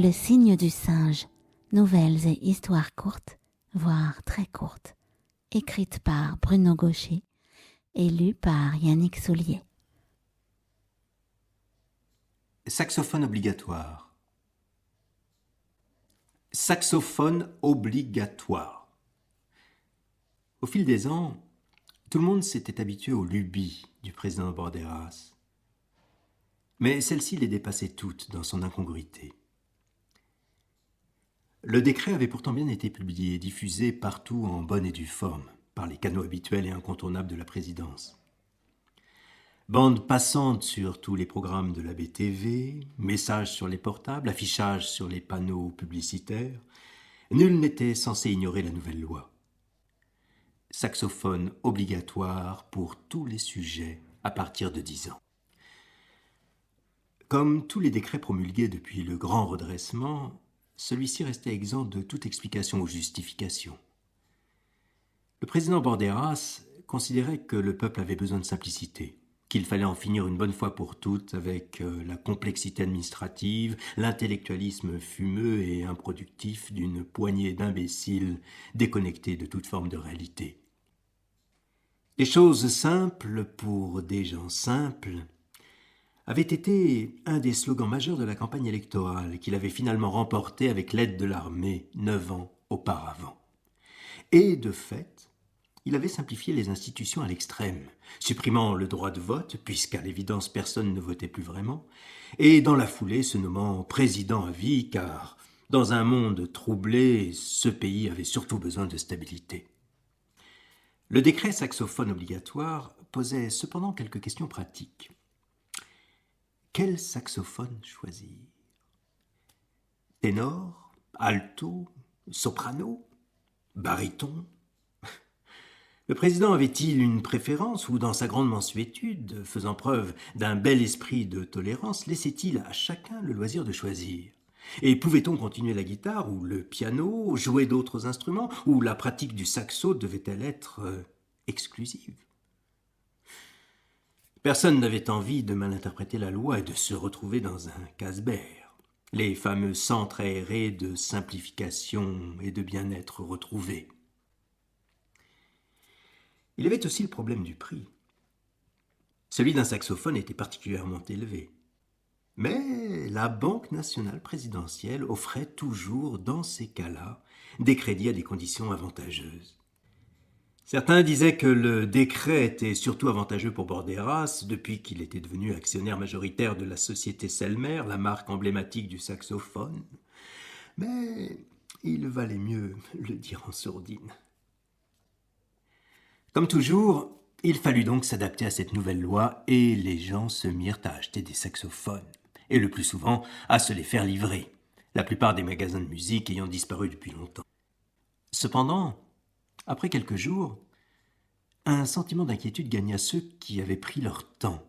Le signe du singe, nouvelles et histoires courtes, voire très courtes, écrites par Bruno Gaucher et lues par Yannick Soulier. Saxophone obligatoire. Saxophone obligatoire. Au fil des ans, tout le monde s'était habitué aux lubies du président Borderas. Mais celle-ci les dépassait toutes dans son incongruité. Le décret avait pourtant bien été publié et diffusé partout en bonne et due forme, par les canaux habituels et incontournables de la présidence. Bande passante sur tous les programmes de la BTV, messages sur les portables, affichages sur les panneaux publicitaires, nul n'était censé ignorer la nouvelle loi. Saxophone obligatoire pour tous les sujets à partir de 10 ans. Comme tous les décrets promulgués depuis le grand redressement, celui-ci restait exempt de toute explication ou justification. Le président Borderas considérait que le peuple avait besoin de simplicité, qu'il fallait en finir une bonne fois pour toutes avec la complexité administrative, l'intellectualisme fumeux et improductif d'une poignée d'imbéciles déconnectés de toute forme de réalité. Les choses simples pour des gens simples avait été un des slogans majeurs de la campagne électorale qu'il avait finalement remporté avec l'aide de l'armée 9 ans auparavant. Et de fait, il avait simplifié les institutions à l'extrême, supprimant le droit de vote, puisqu'à l'évidence personne ne votait plus vraiment, et dans la foulée se nommant président à vie, car dans un monde troublé, ce pays avait surtout besoin de stabilité. Le décret saxophone obligatoire posait cependant quelques questions pratiques. Quel saxophone choisir? Ténor, alto, soprano, baryton? Le président avait-il une préférence ou, dans sa grande mansuétude, faisant preuve d'un bel esprit de tolérance, laissait-il à chacun le loisir de choisir? Et pouvait-on continuer la guitare ou le piano, jouer d'autres instruments, ou la pratique du saxo devait-elle être exclusive? Personne n'avait envie de mal interpréter la loi et de se retrouver dans un casse-beire, les fameux centres aérés de simplification et de bien-être retrouvés. Il y avait aussi le problème du prix. Celui d'un saxophone était particulièrement élevé. Mais la Banque nationale présidentielle offrait toujours, dans ces cas-là, des crédits à des conditions avantageuses. Certains disaient que le décret était surtout avantageux pour Borderas depuis qu'il était devenu actionnaire majoritaire de la société Selmer, la marque emblématique du saxophone. Mais il valait mieux le dire en sourdine. Comme toujours, il fallut donc s'adapter à cette nouvelle loi et les gens se mirent à acheter des saxophones, et le plus souvent à se les faire livrer, la plupart des magasins de musique ayant disparu depuis longtemps. Cependant, après quelques jours, un sentiment d'inquiétude gagna ceux qui avaient pris leur temps.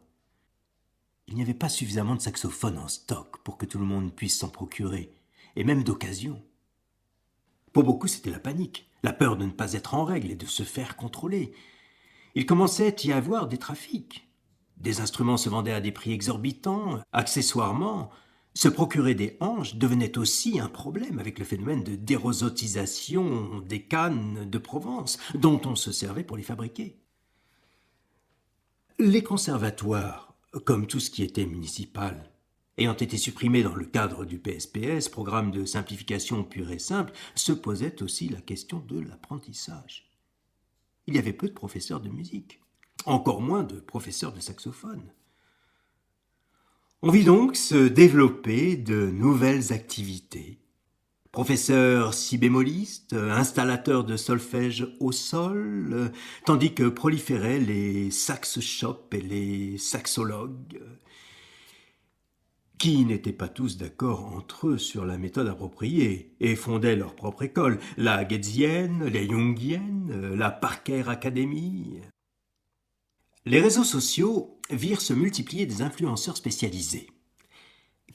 Il n'y avait pas suffisamment de saxophones en stock pour que tout le monde puisse s'en procurer, et même d'occasion. Pour beaucoup, c'était la panique, la peur de ne pas être en règle et de se faire contrôler. Il commençait à y avoir des trafics. Des instruments se vendaient à des prix exorbitants. Accessoirement, se procurer des hanches devenait aussi un problème avec le phénomène de dérosotisation des cannes de Provence, dont on se servait pour les fabriquer. Les conservatoires, comme tout ce qui était municipal, ayant été supprimés dans le cadre du PSPS, programme de simplification pur et simple, se posait aussi la question de l'apprentissage. Il y avait peu de professeurs de musique, encore moins de professeurs de saxophone. On vit donc se développer de nouvelles activités. Professeurs si-bémolistes, installateurs de solfège au sol, tandis que proliféraient les sax-shops et les saxologues, qui n'étaient pas tous d'accord entre eux sur la méthode appropriée et fondaient leur propre école, la Getzienne, les Jungienne, la Parker Academy. Les réseaux sociaux virent se multiplier des influenceurs spécialisés.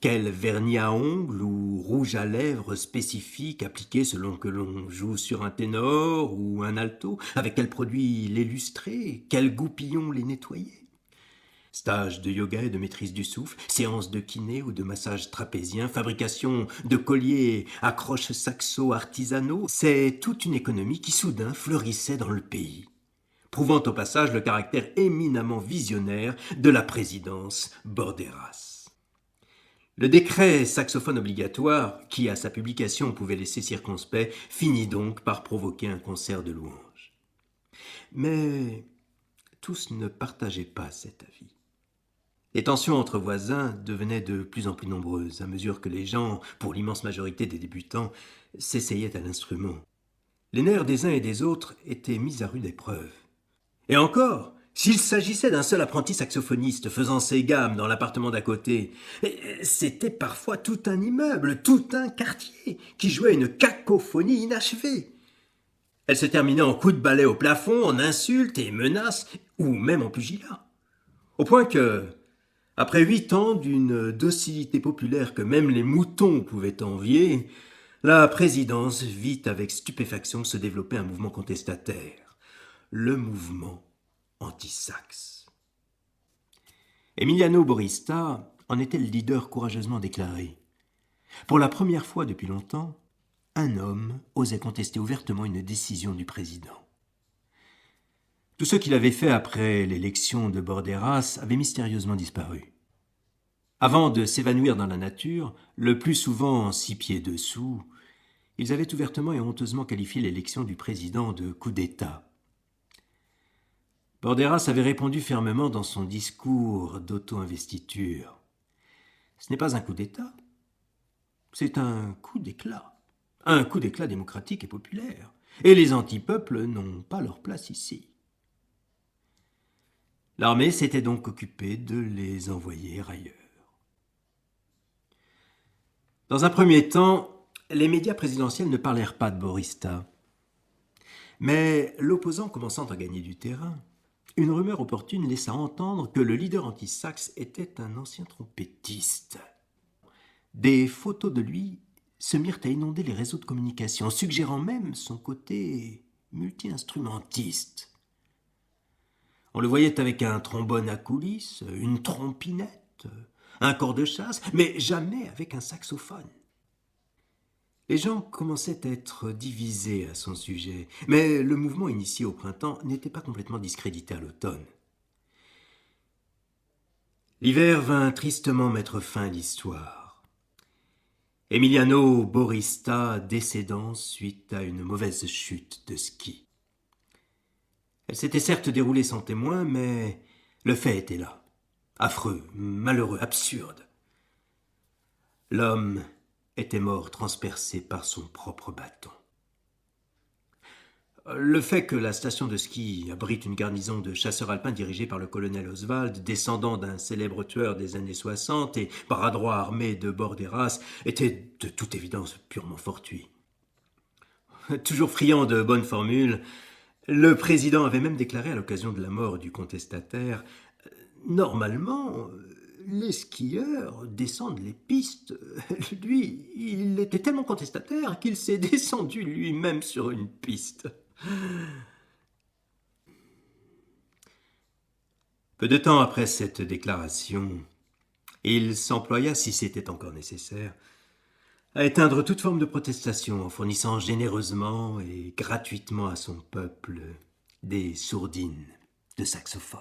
Quel vernis à ongles ou rouge à lèvres spécifique appliqué selon que l'on joue sur un ténor ou un alto, avec quel produit l'illustrer, quel goupillon les nettoyer. Stages de yoga et de maîtrise du souffle, séances de kiné ou de massage trapézien, fabrication de colliers, accroches saxo artisanaux, c'est toute une économie qui soudain fleurissait dans le pays, prouvant au passage le caractère éminemment visionnaire de la présidence Borderas. Le décret saxophone obligatoire, qui à sa publication pouvait laisser circonspect, finit donc par provoquer un concert de louanges. Mais tous ne partageaient pas cet avis. Les tensions entre voisins devenaient de plus en plus nombreuses à mesure que les gens, pour l'immense majorité des débutants, s'essayaient à l'instrument. Les nerfs des uns et des autres étaient mis à rude épreuve. Et encore, s'il s'agissait d'un seul apprenti saxophoniste faisant ses gammes dans l'appartement d'à côté, c'était parfois tout un immeuble, tout un quartier qui jouait une cacophonie inachevée. Elle se terminait en coups de balai au plafond, en insultes et menaces, ou même en pugilat. Au point que, après 8 ans d'une docilité populaire que même les moutons pouvaient envier, la présidence vit avec stupéfaction se développer un mouvement contestataire, le mouvement anti-saxe. Emiliano Borista en était le leader courageusement déclaré. Pour la première fois depuis longtemps, un homme osait contester ouvertement une décision du président. Tous ceux qui l'avaient fait après l'élection de Borderas avaient mystérieusement disparu. Avant de s'évanouir dans la nature, le plus souvent 6 pieds dessous, ils avaient ouvertement et honteusement qualifié l'élection du président de coup d'État. Borderas avait répondu fermement dans son discours d'auto-investiture. Ce n'est pas un coup d'État, c'est un coup d'éclat. Un coup d'éclat démocratique et populaire. Et les antipeuples n'ont pas leur place ici. L'armée s'était donc occupée de les envoyer ailleurs. Dans un premier temps, les médias présidentiels ne parlèrent pas de Borista. Mais l'opposant commençant à gagner du terrain, une rumeur opportune laissa entendre que le leader anti-saxe était un ancien trompettiste. Des photos de lui se mirent à inonder les réseaux de communication, suggérant même son côté multi-instrumentiste. On le voyait avec un trombone à coulisses, une trompinette, un corps de chasse, mais jamais avec un saxophone. Les gens commençaient à être divisés à son sujet, mais le mouvement initié au printemps n'était pas complètement discrédité à l'automne. L'hiver vint tristement mettre fin à l'histoire. Emiliano Borista décédant suite à une mauvaise chute de ski. Elle s'était certes déroulée sans témoin, mais le fait était là. Affreux, malheureux, absurde. L'homme était mort transpercé par son propre bâton. Le fait que la station de ski abrite une garnison de chasseurs alpins dirigée par le colonel Oswald, descendant d'un célèbre tueur des années 60 et bras droit armé de Borderas, était de toute évidence purement fortuit. Toujours friand de bonnes formules, le président avait même déclaré à l'occasion de la mort du contestataire « Normalement, les skieurs descendent les pistes. Lui, il était tellement contestataire qu'il s'est descendu lui-même sur une piste. » Peu de temps après cette déclaration, il s'employa, si c'était encore nécessaire, à éteindre toute forme de protestation en fournissant généreusement et gratuitement à son peuple des sourdines de saxophone.